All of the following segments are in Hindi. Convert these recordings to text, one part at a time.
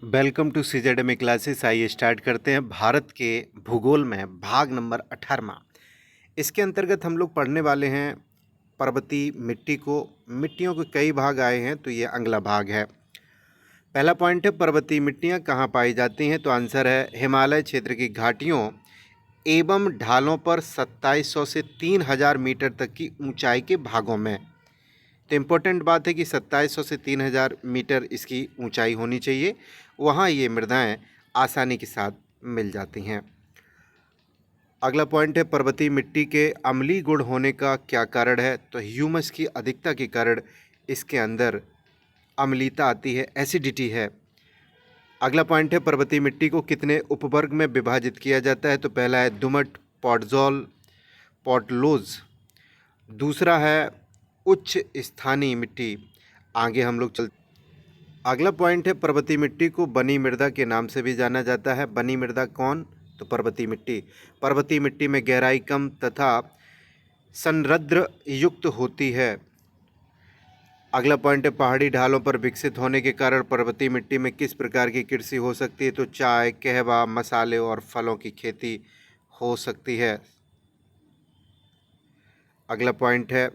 Welcome to CZMA classes. आइए स्टार्ट करते हैं। भारत के भूगोल में भाग नंबर 18वां। इसके अंतर्गत हम लोग पढ़ने वाले हैं पर्वतीय मिट्टी को। मिट्टियों के कई भाग आए हैं, तो ये अगला भाग है। पहला पॉइंट है, पर्वतीय मिट्टियाँ कहाँ पाई जाती हैं? तो आंसर है हिमालय क्षेत्र की घाटियों एवं ढालों पर 2700 से 3000 मीटर तक की ऊंचाई के भागों में। तो इम्पोर्टेंट बात है कि 2700 से 3000 मीटर इसकी ऊंचाई होनी चाहिए, वहाँ ये मृदाएं आसानी के साथ मिल जाती हैं। अगला पॉइंट है, पर्वतीय मिट्टी के अम्लीय गुण होने का क्या कारण है? तो ह्यूमस की अधिकता के कारण इसके अंदर अम्लीयता आती है, एसिडिटी है। अगला पॉइंट है, पर्वतीय मिट्टी को कितने उपवर्ग में विभाजित किया जाता है? तो पहला है दुमट, पॉटजोल, पॉटलोज। दूसरा है उच्च स्थानीय मिट्टी। आगे हम लोग चल। अगला पॉइंट है, पर्वतीय मिट्टी को बनी मृदा के नाम से भी जाना जाता है। बनी मृदा कौन? तो पर्वतीय मिट्टी। पर्वतीय मिट्टी में गहराई कम तथा संरद्र युक्त होती है। अगला पॉइंट है, पहाड़ी ढालों पर विकसित होने के कारण पर्वतीय मिट्टी में किस प्रकार की कृषि हो सकती है? तो चाय, कहवा, मसाले और फलों की खेती हो सकती है। अगला पॉइंट है,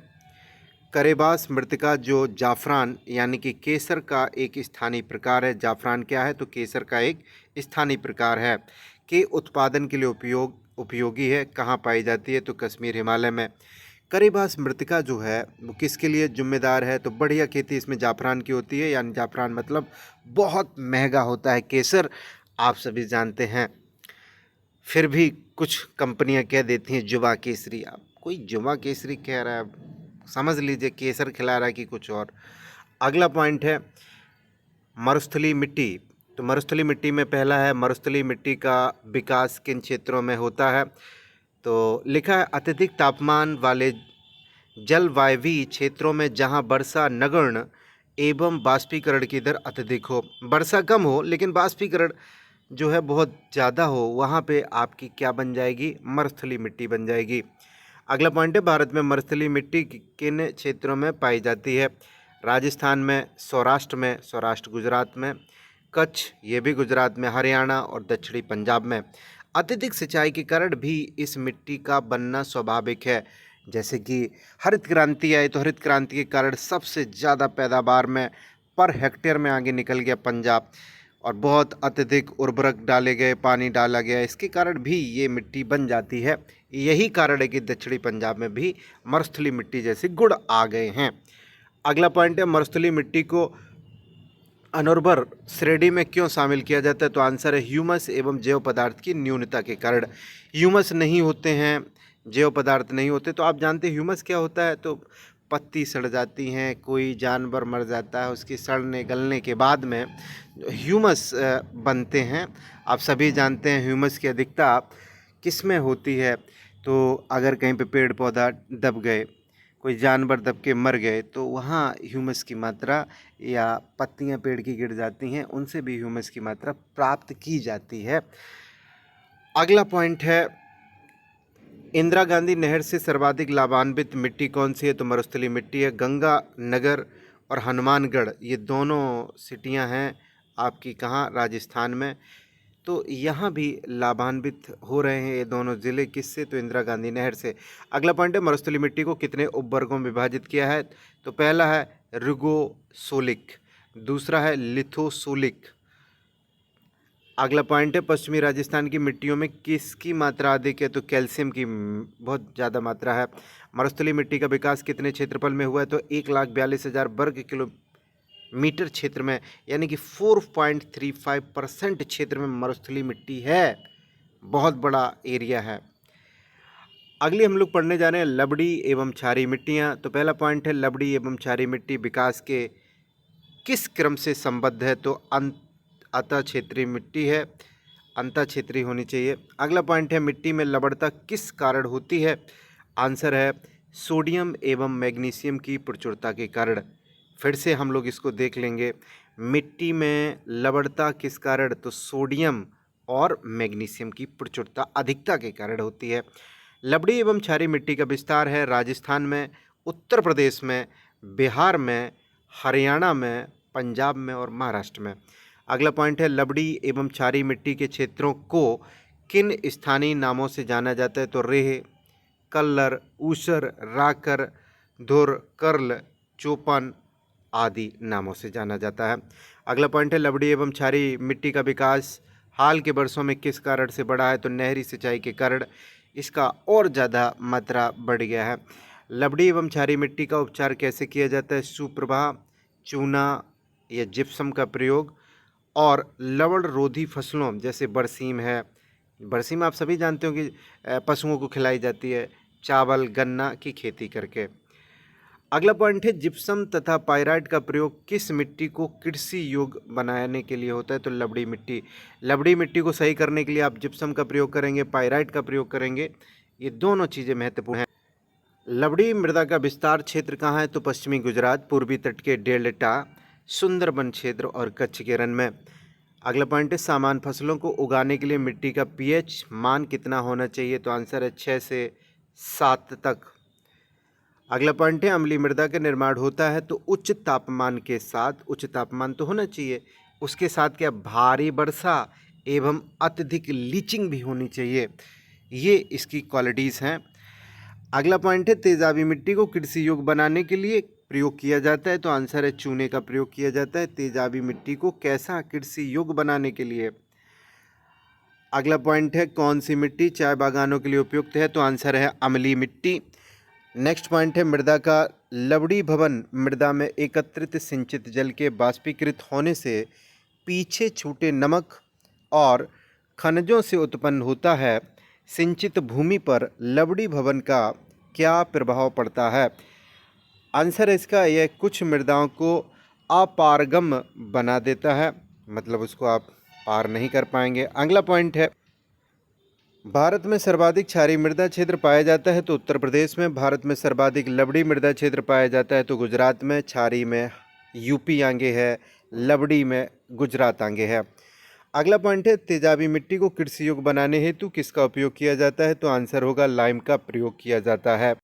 करेबास मृतिका जो जाफरान यानी कि केसर का एक स्थानीय प्रकार है। जाफरान क्या है? तो केसर का एक स्थानीय प्रकार है, के उत्पादन के लिए उपयोगी है। कहाँ पाई जाती है? तो कश्मीर, हिमालय में। करेबास मृतिका जो है वो किसके लिए जिम्मेदार है? तो बढ़िया खेती इसमें जाफरान की होती है, यानी जाफरान मतलब बहुत महंगा होता है। केसर आप सभी जानते हैं, फिर भी कुछ कंपनियां कह देती हैं जुबा केसरी। आप कोई जुबा केसरी कह रहा है, समझ लीजिए केसर खिला रहा है कि कुछ और। अगला पॉइंट है मरुस्थलीय मिट्टी। तो मरुस्थलीय मिट्टी में पहला है, मरुस्थलीय मिट्टी का विकास किन क्षेत्रों में होता है? तो लिखा है अत्यधिक तापमान वाले जलवायवीय क्षेत्रों में जहां वर्षा नगण्य एवं बाष्पीकरण की दर अत्यधिक हो। वर्षा कम हो लेकिन बाष्पीकरण जो है बहुत ज़्यादा हो, वहाँ पे आपकी क्या बन जाएगी? मरुस्थलीय मिट्टी बन जाएगी। अगला पॉइंट है, भारत में मरुस्थलीय मिट्टी किन क्षेत्रों में पाई जाती है? राजस्थान में, सौराष्ट्र में, सौराष्ट्र गुजरात में, कच्छ ये भी गुजरात में, हरियाणा और दक्षिणी पंजाब में। अत्यधिक सिंचाई के कारण भी इस मिट्टी का बनना स्वाभाविक है। जैसे कि हरित क्रांति आई, तो हरित क्रांति के कारण सबसे ज़्यादा पैदावार में पर हेक्टेयर में आगे निकल गया पंजाब, और बहुत अत्यधिक उर्वरक डाले गए, पानी डाला गया, इसके कारण भी ये मिट्टी बन जाती है। यही कारण है कि दक्षिणी पंजाब में भी मरुस्थलीय मिट्टी जैसे गुण आ गए हैं। अगला पॉइंट है, मरुस्थलीय मिट्टी को अनुर्वर श्रेणी में क्यों शामिल किया जाता है? तो आंसर है ह्यूमस एवं जैव पदार्थ की न्यूनता के कारण। ह्यूमस नहीं होते हैं, जैव पदार्थ नहीं होते, तो आप जानते हैं ह्यूमस क्या होता है? तो पत्ती सड़ जाती हैं, कोई जानवर मर जाता है, उसकी सड़ने गलने के बाद में ह्यूमस बनते हैं। आप सभी जानते हैं ह्यूमस की अधिकता किस में होती है? तो अगर कहीं पे पेड़ पौधा दब गए, कोई जानवर दब के मर गए, तो वहाँ ह्यूमस की मात्रा, या पत्तियाँ पेड़ की गिर जाती हैं, उनसे भी ह्यूमस की मात्रा प्राप्त की जाती है। अगला पॉइंट है, इंदिरा गांधी नहर से सर्वाधिक लाभान्वित मिट्टी कौन सी है? तो मरुस्थलीय मिट्टी है। गंगा नगर और हनुमानगढ़ ये दोनों सिटियां हैं आपकी कहाँ? राजस्थान में। तो यहाँ भी लाभान्वित हो रहे हैं ये दोनों ज़िले, किससे? तो इंदिरा गांधी नहर से। अगला पॉइंट है, मरुस्थलीय मिट्टी को कितने उपवर्गों में विभाजित किया है? तो पहला है रुगोसोलिक, दूसरा है लिथोसोलिक। अगला पॉइंट है, पश्चिमी राजस्थान की मिट्टियों में किसकी मात्रा अधिक है? तो कैल्शियम की बहुत ज़्यादा मात्रा है। मरुस्थलीय मिट्टी का विकास कितने क्षेत्रफल में हुआ है? तो 1,42,000 वर्ग किलोमीटर क्षेत्र में, यानी कि 4.35% क्षेत्र में मरुस्थलीय मिट्टी है। बहुत बड़ा एरिया है। अगली हम लोग पढ़ने जा रहे हैं लवड़ी एवं क्षारीय मिट्टियाँ। तो पहला पॉइंट है, लवड़ी एवं क्षारीय मिट्टी विकास के किस क्रम से संबद्ध है? तो अंतः क्षेत्रीय मिट्टी है, अंतः क्षेत्रीय होनी चाहिए। अगला पॉइंट है, मिट्टी में लवणता किस कारण होती है? आंसर है सोडियम एवं मैग्नीशियम की प्रचुरता के कारण। फिर से हम लोग इसको देख लेंगे, मिट्टी में लवणता किस कारण? तो सोडियम और मैग्नीशियम की प्रचुरता, अधिकता के कारण होती है। लवड़ी एवं क्षारीय मिट्टी का विस्तार है राजस्थान में, उत्तर प्रदेश में, बिहार में, हरियाणा में, पंजाब में और महाराष्ट्र में। अगला पॉइंट है लवड़ी एवं क्षारीय मिट्टी के क्षेत्रों को किन स्थानीय नामों से जाना जाता है? तो रेह, कल्लर, ऊसर, राकर, धुर, कर्ल, चोपन आदि नामों से जाना जाता है। अगला पॉइंट है लवड़ी एवं क्षारीय मिट्टी का विकास हाल के वर्षों में किस कारण से बढ़ा है? तो नहरी सिंचाई के कारण इसका और ज़्यादा मात्रा बढ़ गया है। लवड़ी एवं क्षारीय मिट्टी का उपचार कैसे किया जाता है? सुप्रभा, चूना या जिप्सम का प्रयोग और लवण रोधी फसलों जैसे बरसीम है, बरसीम आप सभी जानते हो कि पशुओं को खिलाई जाती है, चावल गन्ना की खेती करके। अगला पॉइंट है जिप्सम तथा पाइराइट का प्रयोग किस मिट्टी को कृषि योग्य बनाने के लिए होता है? तो लवड़ी मिट्टी। लवड़ी मिट्टी को सही करने के लिए आप जिप्सम का प्रयोग करेंगे, पाइराइट का प्रयोग करेंगे, ये दोनों चीज़ें महत्वपूर्ण हैं। लवड़ी मृदा का विस्तार क्षेत्र कहाँ है? तो पश्चिमी गुजरात, पूर्वी तट के डेल्टा, सुंदरबन क्षेत्र और कच्छ के रण में। अगला पॉइंट है सामान्य फसलों को उगाने के लिए मिट्टी का पीएच मान कितना होना चाहिए? तो आंसर है 6 से 7 तक। अगला पॉइंट है अम्लीय मृदा का निर्माण होता है तो उच्च तापमान के साथ, उच्च तापमान तो होना चाहिए, उसके साथ क्या भारी वर्षा एवं अत्यधिक लीचिंग भी होनी चाहिए, ये इसकी क्वालिटीज़ हैं। अगला पॉइंट है तेजाबी मिट्टी को कृषि योग्य बनाने के लिए प्रयोग किया जाता है, तो आंसर है चूने का प्रयोग किया जाता है तेजाबी मिट्टी को कैसा कृषि योग्य बनाने के लिए। अगला पॉइंट है कौन सी मिट्टी चाय बागानों के लिए उपयुक्त है? तो आंसर है अम्लीय मिट्टी। नेक्स्ट पॉइंट है मृदा का लवड़ी भवन मृदा में एकत्रित सिंचित जल के बाष्पीकृत होने से पीछे छूटे नमक और खनिजों से उत्पन्न होता है। सिंचित भूमि पर लवड़ी भवन का क्या प्रभाव पड़ता है? आंसर है इसका यह कुछ मृदाओं को अपारगम बना देता है, मतलब उसको आप पार नहीं कर पाएंगे। अगला पॉइंट है भारत में सर्वाधिक क्षारीय मृदा क्षेत्र पाया जाता है, तो उत्तर प्रदेश में। भारत में सर्वाधिक लवड़ी मृदा क्षेत्र पाया जाता है, तो गुजरात में। क्षारीय में यूपी आगे है, लवड़ी में गुजरात आगे है। अगला पॉइंट है तेजाबी मिट्टी को कृषि योग्य बनाने हेतु किसका उपयोग किया जाता है? तो आंसर होगा लाइम का प्रयोग किया जाता है।